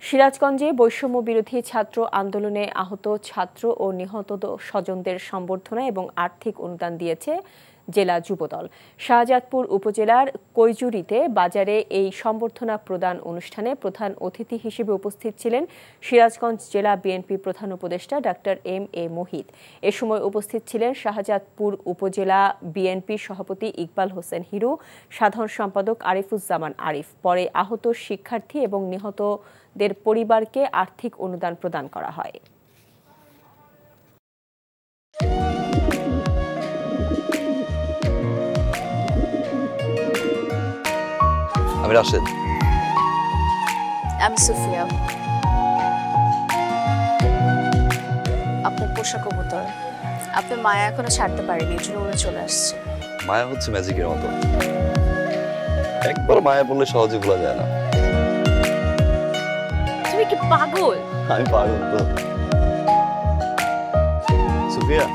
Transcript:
সিরাজগঞ্জে বৈষম্য বিরোধী ছাত্র আন্দোলনে আহত ছাত্র ও নিহত স্বজনদের সম্বর্ধনা এবং আর্থিক অনুদান দিয়েছে জেলা যুবদল। শাহজাদপুর উপজেলার কৈজুরিতে বাজারে এই সম্বর্ধনা প্রদান অনুষ্ঠানে প্রধান অতিথি হিসেবে উপস্থিত ছিলেন সিরাজগঞ্জ জেলা বিএনপি প্রধান উপদেষ্টা ডাক্তার এম.এ. মুহিত। এ সময় উপস্থিত ছিলেন শাহজাদপুর উপজেলা বিএনপি সভাপতি ইকবাল হোসেন হিরু, সাধারণ সম্পাদক আরিফুজ্জামান আরিফ। পরে আহত শিক্ষার্থী এবং নিহতদের পরিবারকে আর্থিক অনুদান প্রদান করা হয়। আমি রাশেদ। আমি সুফিয়া। আপনার পোষা কবুতর, আপনার মায়া এখনো ছাড়তে পারেনি, এই জন্য উড়ে চলে আসছে। মায়া হচ্ছে ম্যাজিকের মতো, একবার মায়া বললে সহজে ভোলা যায় না। তুমি কি পাগল? আমি পাগল তো। সুফিয়া।